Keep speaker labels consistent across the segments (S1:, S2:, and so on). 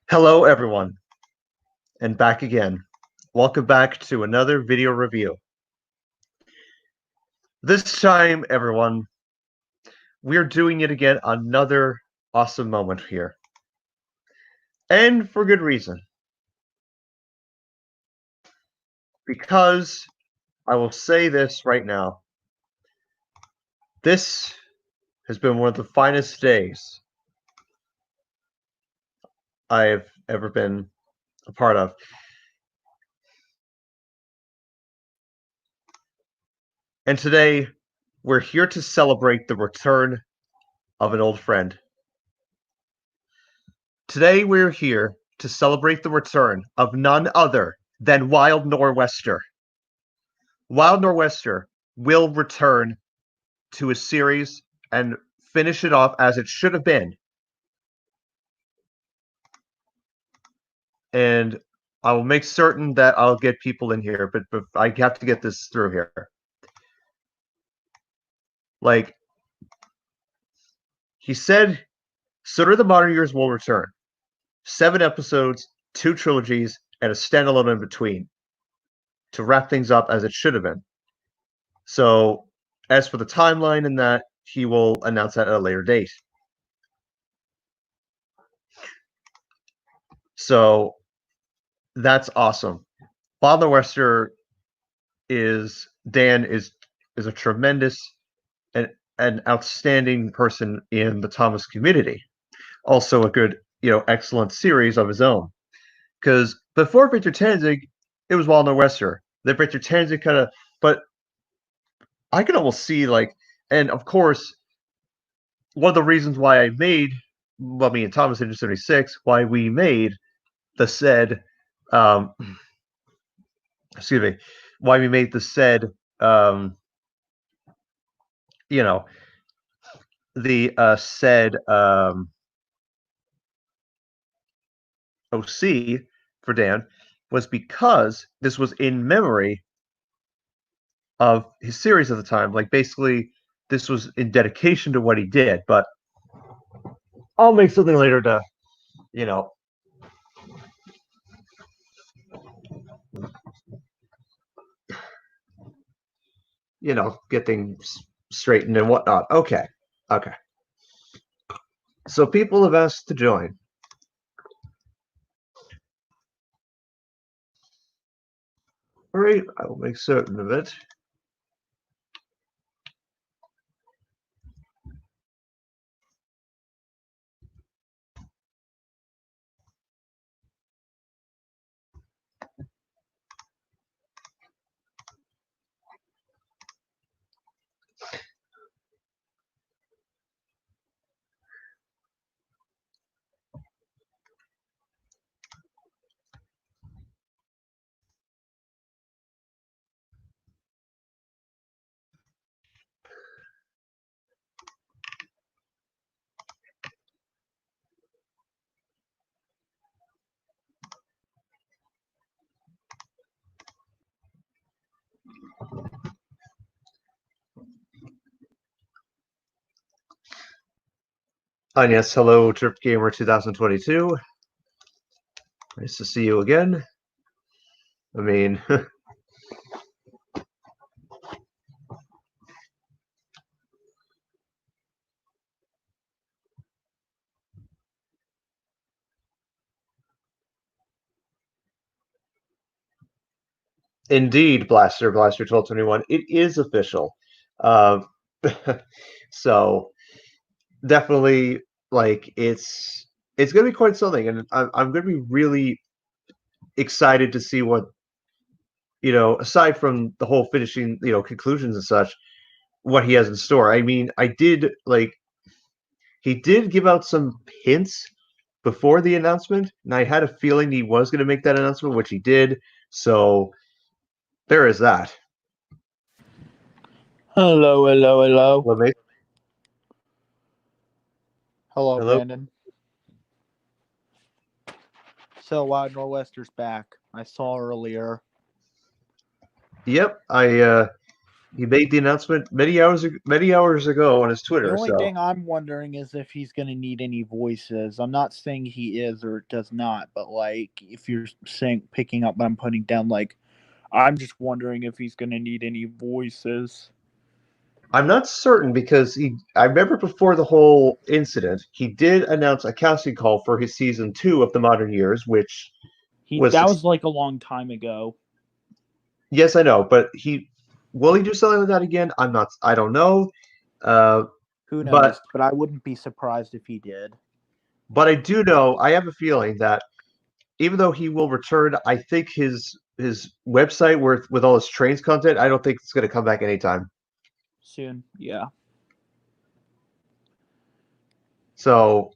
S1: Hello, everyone, and back again. Welcome back to another video review. This time, everyone, we're doing it again, another awesome moment here. And for good reason. Because I will say this right now. This has been one of the finest days I've ever been a part of. And today, we're here to celebrate the return of an old friend. Today, we're here to celebrate the return of none other than Wild Nor'Wester. Wild Nor'Wester will return to a series and finish it off as it should have been. And I will make certain that I'll get people in here, but I have to get this through here. Like, he said, sooner the modern years will return. 7 episodes, 2 trilogies, and a standalone in between to wrap things up as it should have been. So, as for the timeline and that, he will announce that at a later date. So, that's awesome. Bob Wester Dan is a tremendous and an outstanding person in the Thomas community. Also a good, excellent series of his own. Because before Victor Tanzig, it was Wild Nor'Wester. Then Victor Tanzig kind of, but I can almost see and of course, one of the reasons why I made, me and Thomas in 76, why we made the said, excuse me, why we made the said, the said OC for Dan was because this was in memory of his series at the time. Like, basically, this was in dedication to what he did. But I'll make something later to, get things straightened and whatnot. Okay. So people have asked to join. All right, I will make certain of it. And yes, hello, Trip Gamer 2022. Nice to see you again. I mean, indeed, Blaster 1221. It is official. Uh, so definitely, it's gonna be quite something, and I'm gonna be really excited to see what, aside from the whole finishing, conclusions and such, what he has in store. I mean, he did give out some hints before the announcement, and I had a feeling he was going to make that announcement, which he did. So there is that.
S2: Hello.
S1: Hello, mate.
S2: Hello, Brandon. So Wild Nor'Wester's back. I saw earlier.
S1: Yep, I He made the announcement many hours ago on his
S2: The
S1: Twitter.
S2: only
S1: So
S2: thing I'm wondering is if he's going to need any voices. I'm not saying he is or does not, but like if you're saying picking up what I'm putting down, like I'm just wondering if he's going to need any voices.
S1: I'm not certain because I remember before the whole incident, he did announce a casting call for his season 2 of the Modern Years, which
S2: That was like a long time ago.
S1: yes, I know, but will he do something like that again? I don't know. Uh,
S2: Who
S1: but
S2: knows? But I wouldn't be surprised if he did.
S1: but I do know, I have a feeling that even though he will return, I think his website with all his trains content, I don't think it's going to come back anytime.
S2: Soon, yeah.
S1: So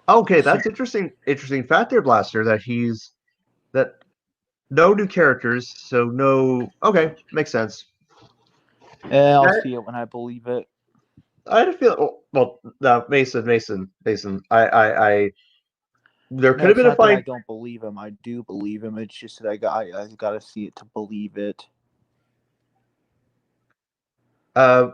S1: okay, that's interesting. Interesting fact there, Blaster. That no new characters, so no. Okay, makes sense.
S2: I'll
S1: I,
S2: see it when I believe it.
S1: I had a feel. Well, no, Mason. I. There could
S2: No,
S1: have
S2: it's
S1: been a
S2: not that I
S1: fine.
S2: don't believe him. I do believe him. It's just that I got to see it to believe it.
S1: Uh,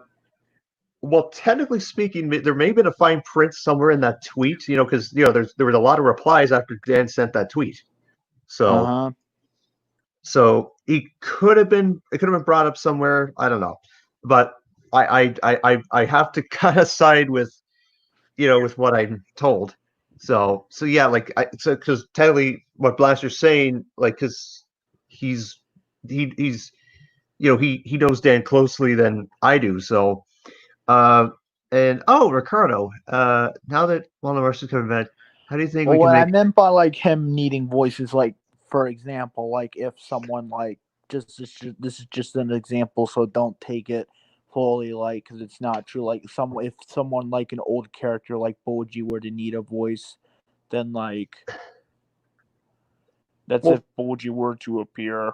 S1: well, technically speaking, there may have been a fine print somewhere in that tweet. Because there was a lot of replies after Dan sent that tweet.
S2: Uh
S1: So
S2: huh.
S1: so he could have been. It could have been brought up somewhere. I don't know, but I have to kind of side with what I'm told. So yeah, like because technically what Blaster's saying, like because he's he's he knows Dan closely than I do. So uh and Ricardo, now that one of us is coming back, how do you think
S2: Well,
S1: we can
S2: what I
S1: make
S2: meant by like him needing voices, like for example, like if someone like this is just an example, so don't take it fully like because it's not true. Like if someone like an old character like Boji were to need a voice, then like that's if
S1: well
S2: Boji were to appear.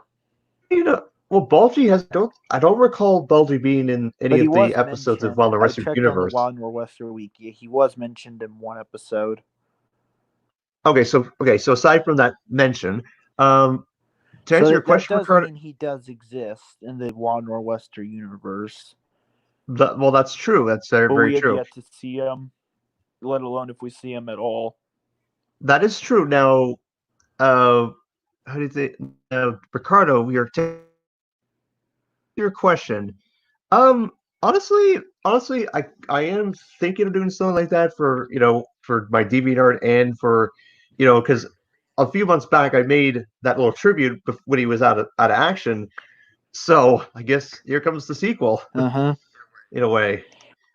S1: well Bulgy has I don't recall Bulgy being in any
S2: But he
S1: of the
S2: was
S1: episodes of
S2: mentioned.
S1: Wild and
S2: I
S1: Western
S2: checked on the
S1: Universe.
S2: Wild Northwester Wiki. He was mentioned in one episode.
S1: Okay, so aside from that mention, um to
S2: So
S1: answer your
S2: that
S1: question,
S2: does
S1: Ricardo,
S2: mean he does exist in the Wild Northwester universe.
S1: well, that's true. That's very,
S2: But
S1: very
S2: we have
S1: true.
S2: yet to see him, let alone if we see him at all.
S1: That is true. Now, uh, how do you think, Ricardo? We are taking your question. Um, honestly, I am thinking of doing something like that for my DeviantArt and because a few months back I made that little tribute when he was out of action. So I guess here comes the sequel
S2: Uh huh.
S1: in a way.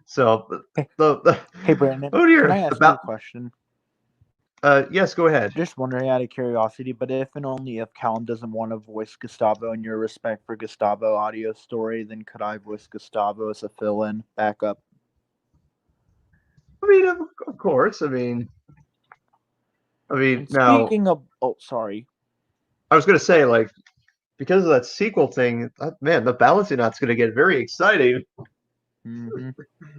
S1: So
S2: Hey,
S1: the
S2: hey, Brandon,
S1: oh
S2: can
S1: dear
S2: I ask you a
S1: about
S2: question?
S1: yes, go ahead.
S2: Just wondering out of curiosity, but if and only if Callum doesn't want to voice Gustavo in your respect for Gustavo audio story, then could I voice Gustavo as a fill-in backup?
S1: I mean, of course. I mean,
S2: And
S1: now
S2: speaking of, oh, sorry.
S1: I was going to say, like, because of that sequel thing, man, the balancing out's going to get very exciting.
S2: Mm-hmm.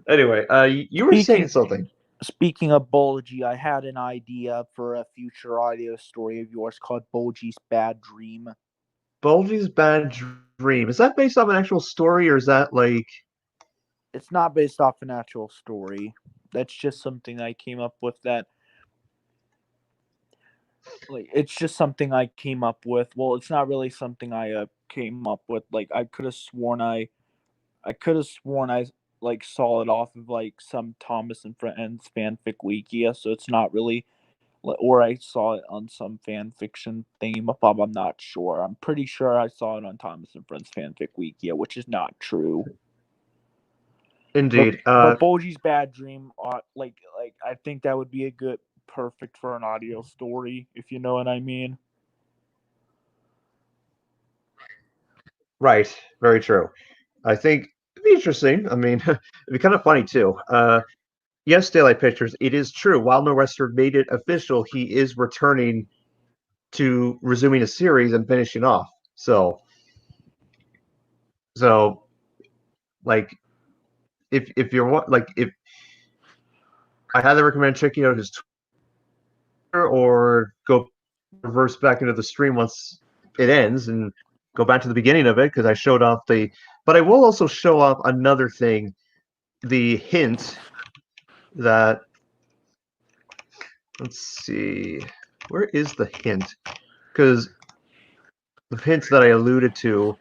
S1: Anyway, you were saying
S2: Speaking
S1: something.
S2: Speaking of Bulgy, I had an idea for a future audio story of yours called Bulgy's Bad Dream.
S1: Bulgy's Bad Dream. Is that based off an actual story, or is that like?
S2: It's not based off an actual story. That's just something I came up with that like it's just something I came up with. Well, it's not really something I came up with. Like I could have sworn I like saw it off of like some Thomas and Friends fanfic wiki, so it's not really or I saw it on some fan fiction theme. Bob, I'm not sure. I'm pretty sure I saw it on Thomas and Friends fanfic wiki, which is not true. But
S1: Indeed.
S2: Boji's Bad Dream, like I think that would be a good perfect for an audio story, if you know what I mean.
S1: Right. Very true. I think it'd be interesting. I mean, it'd be kind of funny too. Yes, Daylight Pictures. It is true. While No Western made it official, he is returning to resuming a series and finishing off. So like if you're like if I highly recommend checking out his Twitter or go reverse back into the stream once it ends and go back to the beginning of it because I showed off but I will also show off another thing, the hint that, let's see, where is the hint? Because the hints that I alluded to,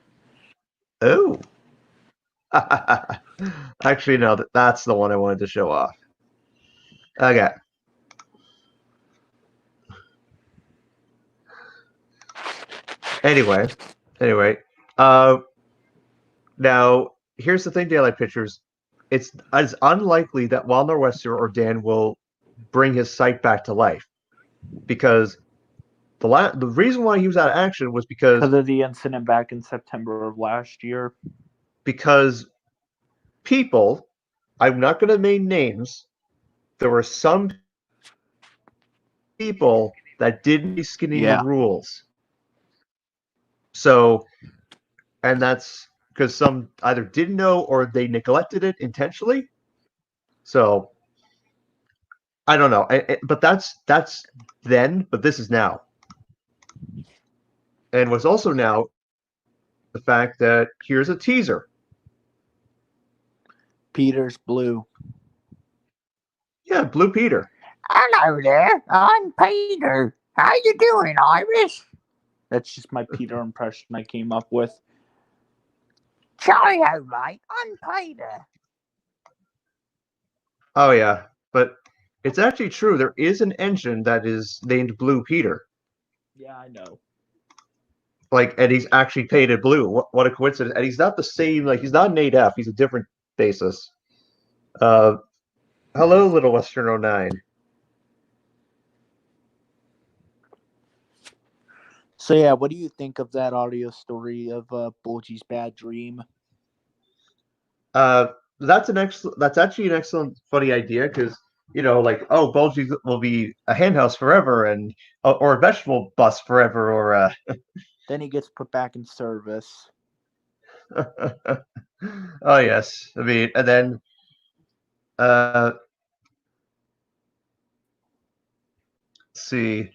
S1: oh, actually no, that's the one I wanted to show off. Okay. Anyway, uh, now here's the thing, Daylight Pictures. It's unlikely that Wild Nor'Wester or Dan will bring his site back to life because the reason why he was out of action was
S2: because of the incident back in September of last year.
S1: Because people, I'm not going to name names, there were some people that didn't be skinning the rules. So, and that's because some either didn't know or they neglected it intentionally. So, I don't know. But that's then, but this is now. And what's also now the fact that here's a teaser.
S2: Peter's blue.
S1: Yeah, Blue Peter.
S2: Hello there, I'm Peter. How you doing, Iris? That's just my Peter impression I came up with. Cheerio, mate. I'm Peter.
S1: Oh yeah, but it's actually true. There is an engine that is named Blue Peter.
S2: Yeah, I know.
S1: Like, and he's actually painted blue. What a coincidence! And he's not the same. Like, he's not an 8F. He's a different basis. Hello, Little Western 09.
S2: So yeah, what do you think of that audio story of Bulgy's bad dream?
S1: That's actually an excellent, funny idea because like, oh, Bulgy will be a henhouse forever, and or a vegetable bus forever, or
S2: Then he gets put back in service.
S1: oh yes, I mean, and then let's see.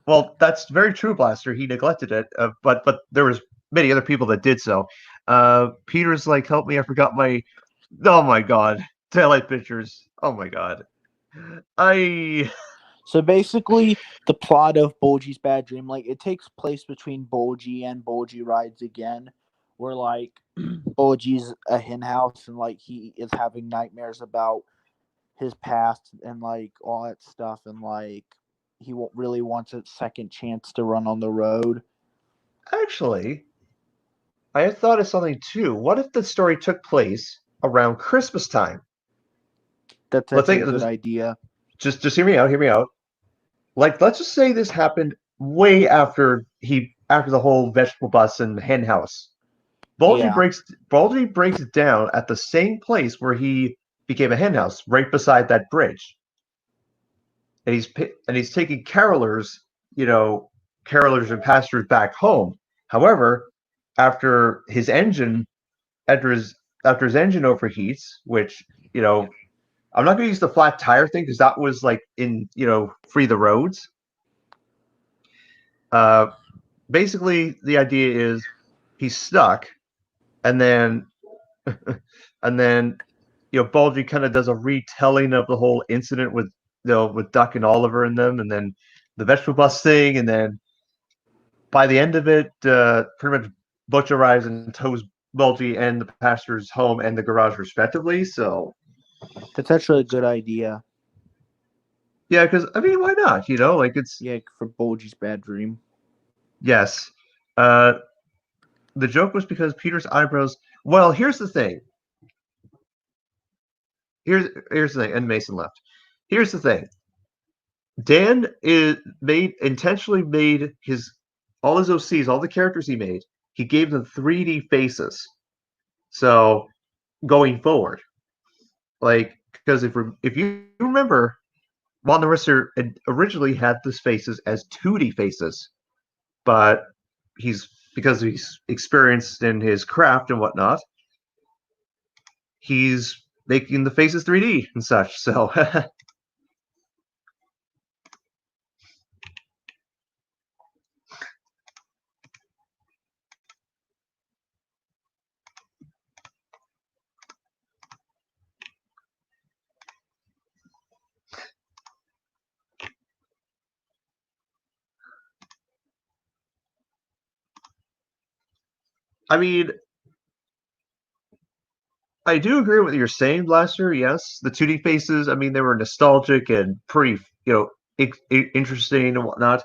S1: Well, that's very true, Blaster. He neglected it, but there was many other people that did so. Peter's like, help me! I forgot my. Oh my God, Daylight Pictures. Oh my God, I.
S2: So basically, the plot of Bulgy's bad dream, like, it takes place between Bulgy and Bulgy Rides Again, where like Bulgy's a hen house and like he is having nightmares about his past and like all that stuff, and like he really wants a second chance to run on the road.
S1: Actually, I had thought of something too. What if the story took place around Christmas time?
S2: That's
S1: Let's
S2: actually
S1: think.
S2: a good idea.
S1: Just hear me out. Hear me out. Like, let's just say this happened way after the whole vegetable bus and hen house.
S2: Yeah.
S1: Bulgy breaks down at the same place where he became a hen house, right beside that bridge. And he's taking carolers and pastors back home. However, after his engine after his engine overheats, which I'm not going to use the flat tire thing because that was like in Free the Roads. Uh, Basically, the idea is he's stuck, and then and then Bulgy kind of does a retelling of the whole incident with with Duck and Oliver and them, and then the vegetable bus thing, and then by the end of it, pretty much Butch arrives and tows Bulgy and the pastors home and the garage respectively. So
S2: That's actually a good idea.
S1: yeah, because I mean, why not? Like it's
S2: for Bulgy's bad dream.
S1: yes. The joke was because Peter's eyebrows. Well, here's the thing. Here's the thing, and Mason left. Here's the thing. Dan intentionally made all his OCs, all the characters he made. He gave them 3D faces. So going forward, like, because if you remember, Von the Rister originally had these faces as 2D faces, but because he's experienced in his craft and whatnot, he's making the faces 3D and such. So I mean, I do agree with what you're saying, Blaster. Yes, the 2D faces. I mean, they were nostalgic and pretty, interesting and whatnot.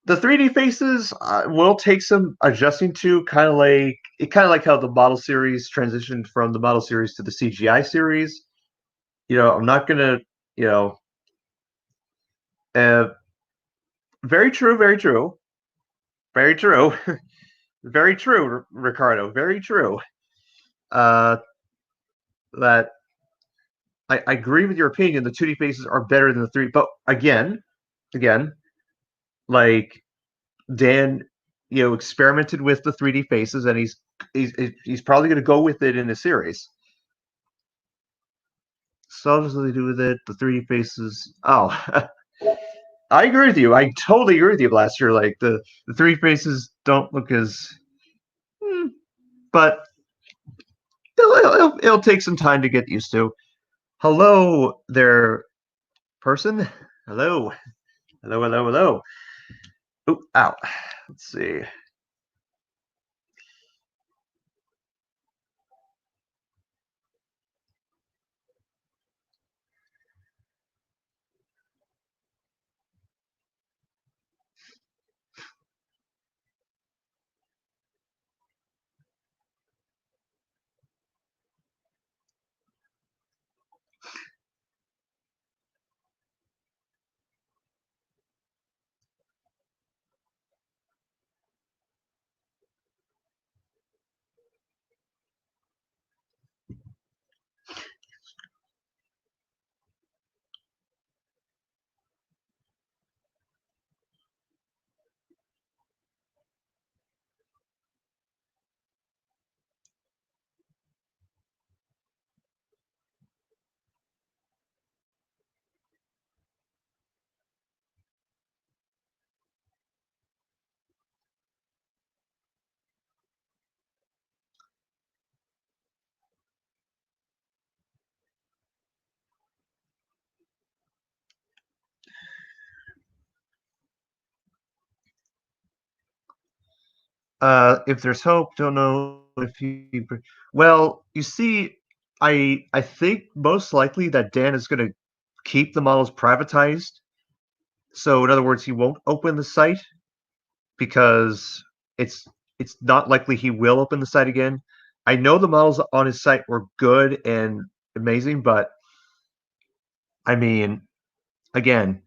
S1: The 3D faces will take some adjusting to, kind of like how the model series transitioned from the model series to the CGI series. I'm not gonna, you know, uh, very true, very true, very true, very true, Ricardo, very true. Uh, that I agree with your opinion. The 2D faces are better than the three, but again, like Dan, experimented with the 3D faces, and he's probably going to go with it in the series. So what does they do with it? The 3D faces. Oh, I agree with you. I totally agree with you, Blaster. Like the 3D faces don't look as, hmm, but it'll take some time to get used to. Hello there, person. Hello, hello. Oh, ow. Let's see. If there's hope, don't know if he. Well, you see, I think most likely that Dan is going to keep the models privatized. So in other words, he won't open the site because it's it's not likely he will open the site again. I know the models on his site were good and amazing, but I mean, again,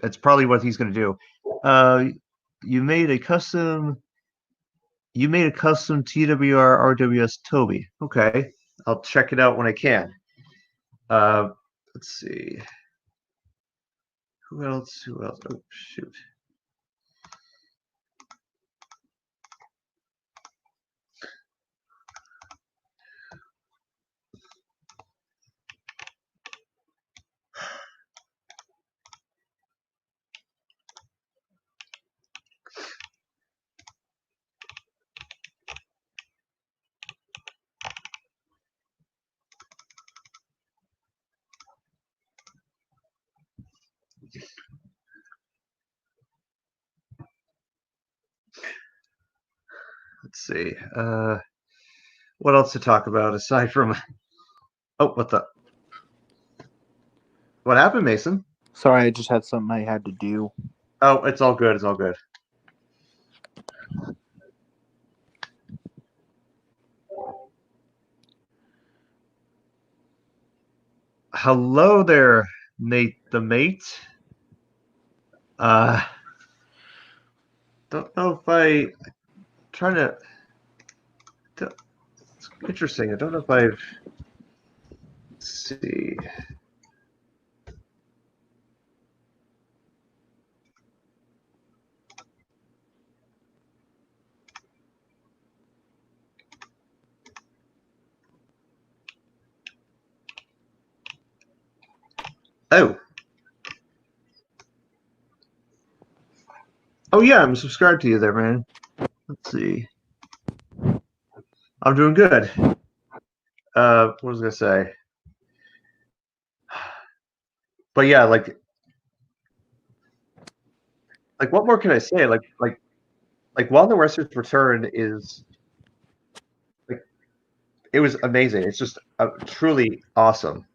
S1: that's probably what he's going to do. Uh, you made a custom You made a custom TWR RWS Toby. Okay, I'll check it out when I can. Uh, let's see. Who else? Who else? Oh, shoot. Let's see. What else to talk about aside from? Oh, what the? What happened, Mason?
S2: Sorry, I just had something I had to do.
S1: Oh, it's all good. It's all good. Hello there, Nate the mate. Uh, don't know if trying to. It's interesting. I don't know if I've. Let's see. Oh. Oh yeah, I'm subscribed to you there, man. Let's see. I'm doing good. What was I gonna say? But yeah, like what more can I say? Like Like Wild Western's return is like it was amazing. It's just truly awesome.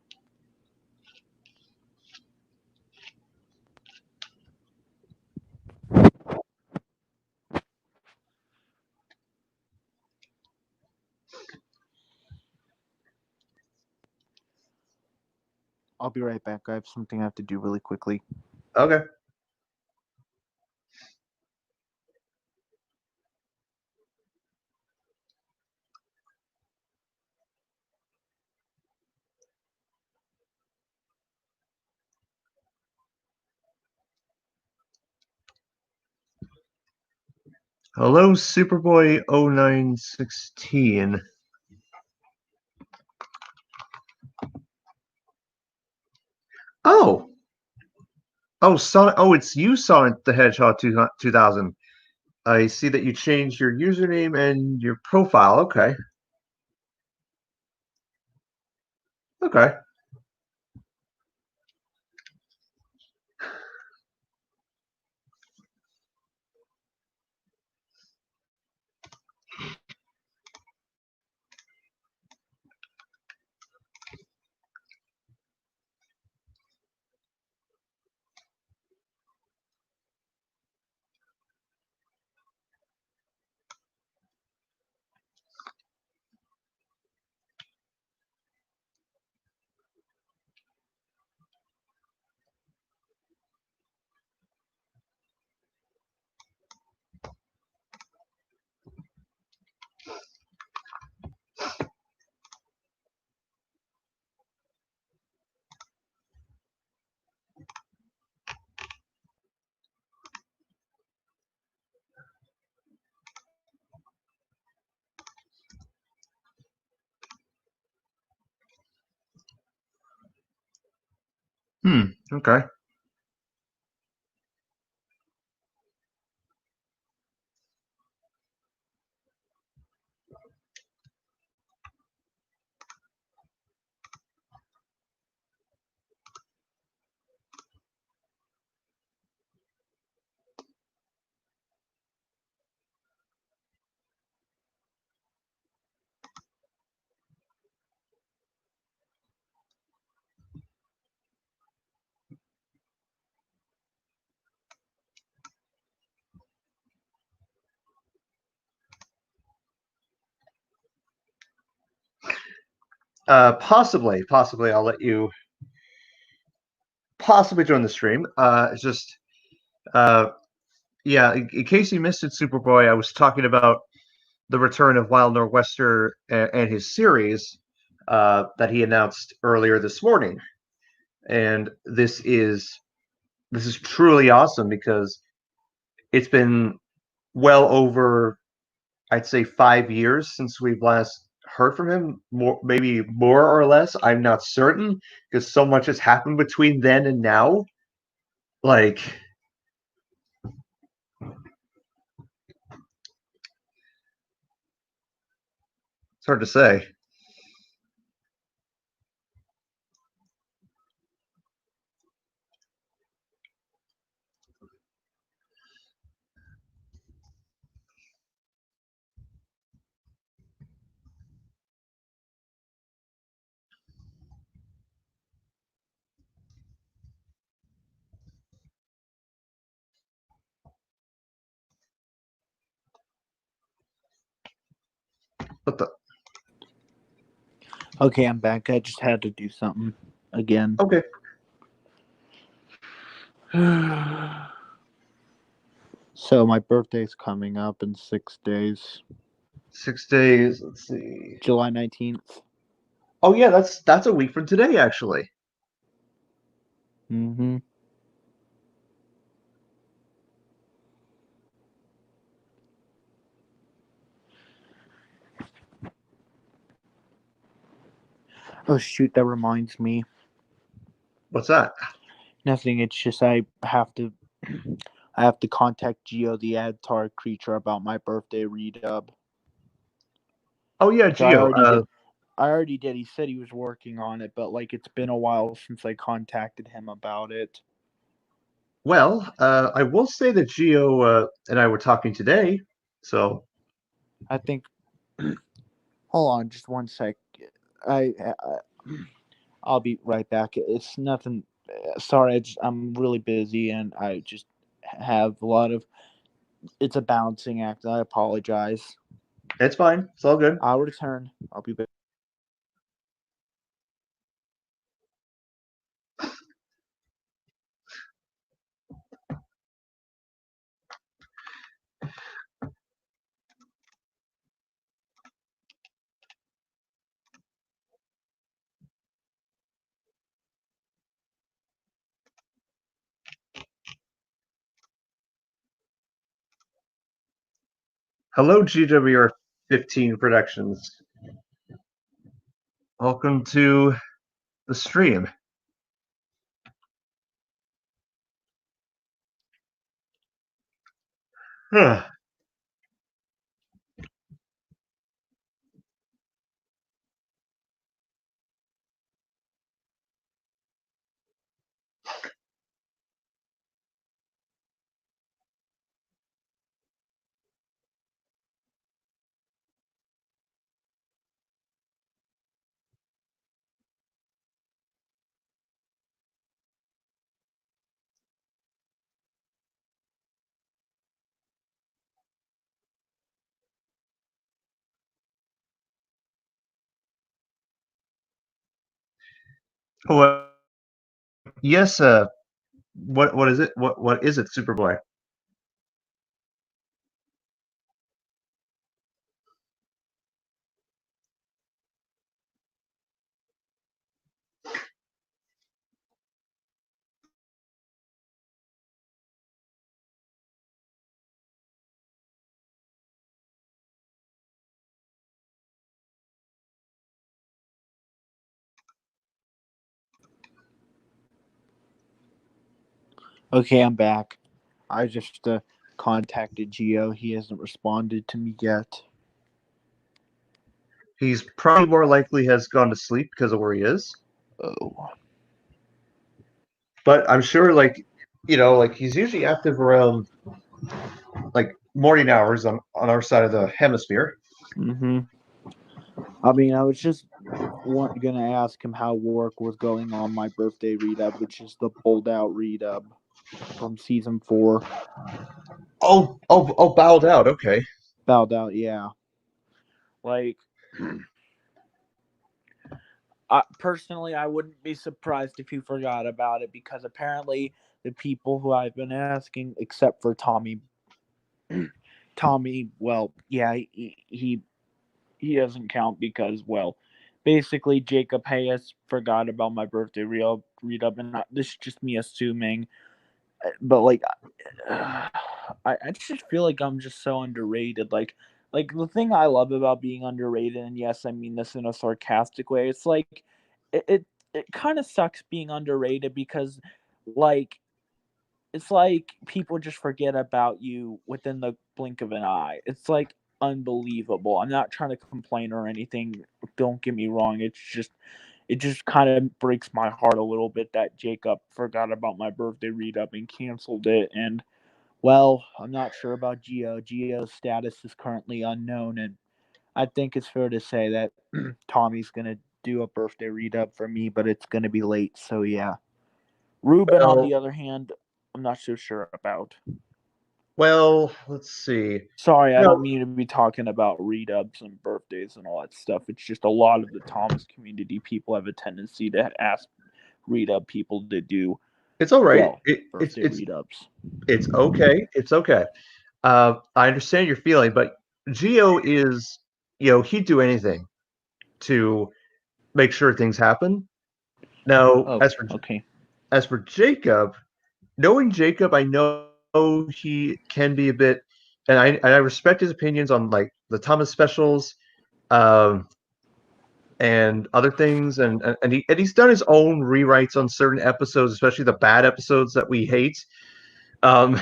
S2: I'll be right back. I have something I have to do really quickly.
S1: Okay. Hello, Superboy 0916. Oh, Sonic. Oh, it's you, Sonic the Hedgehog 2000. I see that you changed your username and your profile. Okay. Okay. Okay. Possibly, I'll let you possibly join the stream. It's just, uh, yeah. In case you missed it, Superboy, I was talking about the return of Wild Northwester and his series that he announced earlier this morning, and this is truly awesome because it's been well over, I'd say, 5 years since we've last heard from him. Maybe more or less. I'm not certain because so much has happened between then and now. Like, it's hard to say. But the
S2: Okay, I'm back. I just had to do something again.
S1: okay,
S2: So my birthday's coming up in 6 days.
S1: 6 days. Let's see.
S2: July 19th.
S1: Oh yeah, that's a week from today, actually.
S2: Mm-hmm. Oh shoot, that reminds me.
S1: What's that?
S2: Nothing, it's just I have to contact Geo the Avatar creature about my birthday redub.
S1: Oh yeah,
S2: Which I
S1: Geo.
S2: already did. I already did. He said he was working on it, but like it's been a while since I contacted him about it.
S1: Well, I will say that Gio and I were talking today, so
S2: I think. Hold on, just one sec. I I'll be right back. It's nothing. Sorry, I'm really busy and I just have a lot of. It's a balancing act. I apologize.
S1: it's fine. It's all good.
S2: I'll return. I'll be back.
S1: Hello, GWR 15 Productions. Welcome to the stream. Huh. Well, yes. What is it? What is it, Superboy?
S2: Okay, I'm back. I just contacted Geo. He hasn't responded to me yet.
S1: He's probably more likely has gone to sleep because of where he is.
S2: Oh.
S1: But I'm sure, like he's usually active around like morning hours on our side of the hemisphere.
S2: Mm-hmm. I mean, I was just gonna ask him how work was going on my birthday redub, which is the pulled out redub from season 4.
S1: Oh, bowed out. Okay.
S2: Bowed out, yeah. Like, personally, I wouldn't be surprised if he forgot about it because apparently the people who I've been asking, except for Tommy, well, yeah, he doesn't count because, well, basically Jacob Hayes forgot about my birthday read up, and this is just me assuming, but like, I just feel like I'm just so underrated. Like the thing I love about being underrated, and yes, I mean this in a sarcastic way. It's like it kind of sucks being underrated because like it's like people just forget about you within the blink of an eye. It's like unbelievable. I'm not trying to complain or anything. Don't get me wrong. It just kind of breaks my heart a little bit that Jacob forgot about my birthday read up and canceled it. And well, I'm not sure about Geo. Geo's status is currently unknown, and I think it's fair to say that Tommy's gonna do a birthday read up for me, but it's gonna be late. So yeah. Ruben, on
S1: Well,
S2: the other hand, I'm not so sure about.
S1: well, let's see.
S2: Sorry, I don't
S1: No,
S2: mean to be talking about read ups and birthdays and all that stuff. It's just a lot of the Thomas community people have a tendency to ask read up people to do,
S1: it's all right.
S2: well, birthday read ups.
S1: It's okay. It's okay. I understand your feeling, but Geo is, he'd do anything to make sure things happen. Now,
S2: Oh, okay.
S1: as for Jacob, knowing Jacob, I know he can be a bit, and I respect his opinions on like the Thomas specials, um, and other things, and he's done his own rewrites on certain episodes, especially the bad episodes that we hate, um,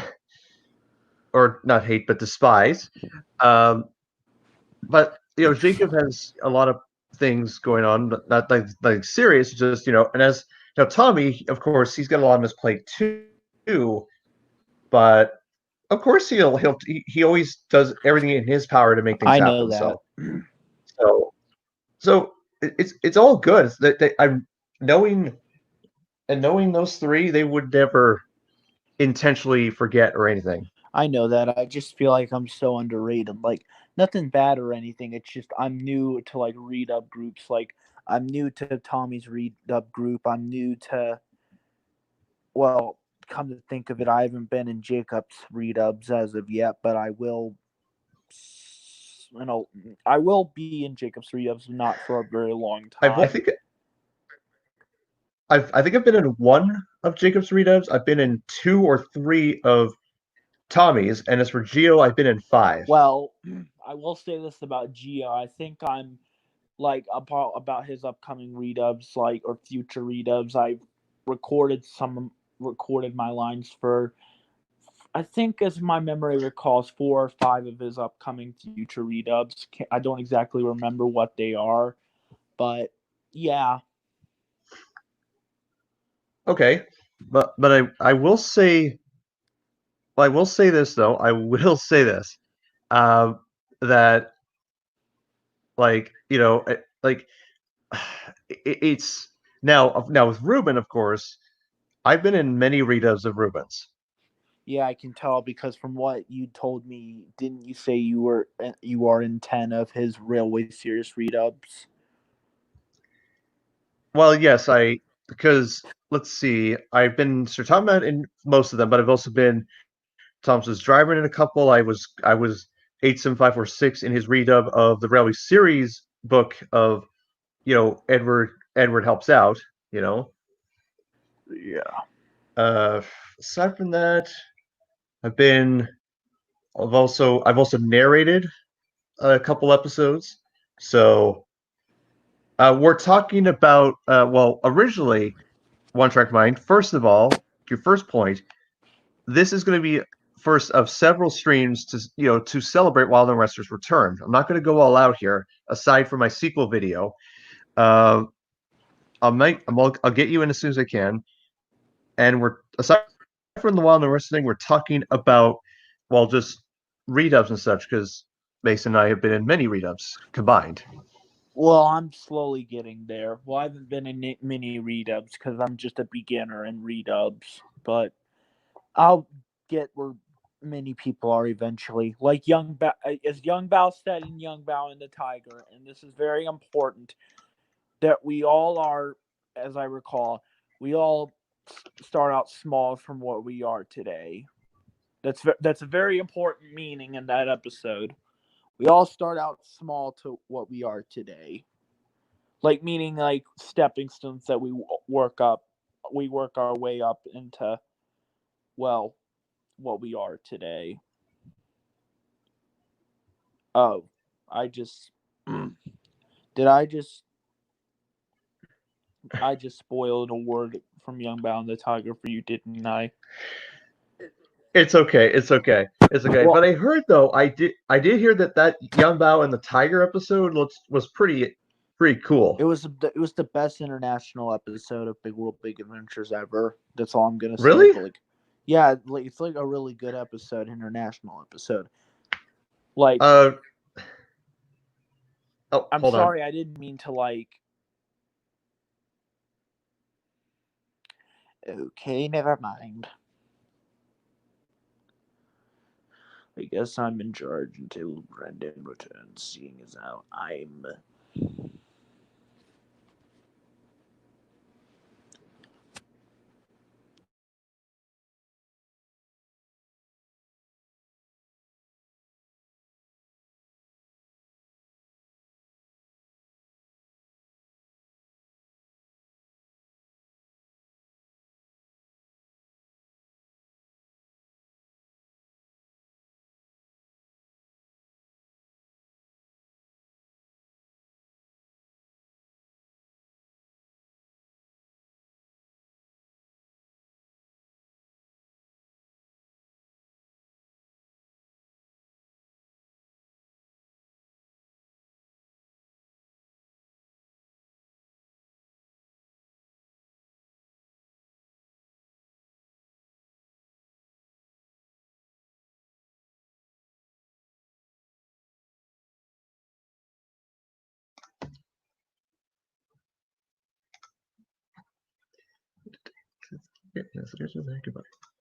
S1: or not hate but despise. Um, but Jacob has a lot of things going on, but not like serious. Just and as Tommy, of course, he's got a lot on his plate too. but of course he always does everything in his power to make things
S2: I know
S1: happen.
S2: that.
S1: So so it's all good. It's that I'm knowing knowing those three, they would never intentionally forget or anything.
S2: I know that. I just feel like I'm so underrated. Like nothing bad or anything. It's just I'm new to like read up groups. Like I'm new to Tommy's read up group. I'm new to well, come to think of it, I haven't been in Jacob's read ups as of yet, but I will. You know, I will be in Jacob's read ups, not for a very long
S1: I
S2: time.
S1: think I think I've been in one of Jacob's redubs. I've been in two or three of Tommy's, and as for Geo, I've been in five.
S2: Well, I will say this about Gio. I think I'm like about his upcoming redubs, like or future redubs. I've recorded my lines for I think as my memory recalls 4 or 5 of his upcoming future redubs. I don't exactly remember what they are, but yeah,
S1: Okay, but I will say this though. I will say this that like like it's now with Ruben, of course. I've been in many redubs of Ruben's.
S2: yeah, I can tell because from what you told me, didn't you say you are in 10 of his Railway Series redubs?
S1: Well, yes, I because let's see, I've been Sir Tom in most of them, but I've also been Thompson's driver in a couple. I was 87546 in his redub of the Railway Series book of Edward helps out. You know,
S2: Yeah.
S1: uh, aside from that, I've been I've also narrated a couple episodes. So we're talking about well, originally One Track Mind. First of all, your first point, this is going to be first of several streams to celebrate Wild and Wrester's return. I'm not going to go all out here. Aside from my sequel video, uh, I'll get you in as soon as I can. And we're aside from the Wild and Wrester thing, we're talking about well just redubs and such because Mason and I have been in many redubs combined.
S2: Well, I'm slowly getting there. Well, I haven't been in many redubs because I'm just a beginner in redubs, but I'll get where many people are eventually. Like as Young Bao said in Young Bao and the Tiger, and this is very important that we all are, as I recall, we all start out small from what we are today. That's a very important meaning in that episode. We all start out small to what we are today. Like meaning like stepping stones that we work our way up into well what we are today. Oh, I just did I just spoiled a word from Young Bao and the Tiger for you, didn't I?
S1: It's okay. It's okay. It's okay.
S2: Well,
S1: But I heard though, I did hear that Young Bao and the Tiger episode was pretty cool.
S2: it was the best international episode of Big World Big Adventures ever. That's all I'm gonna say.
S1: Really?
S2: But like, yeah, like it's like a really good episode, international episode. Like,
S1: Uh oh,
S2: I'm
S1: hold on.
S2: sorry, I didn't mean to like. Okay, never mind. I guess I'm in charge until Brendan returns. Seeing as how I'm
S1: Okay, yes, it is. Goodbye.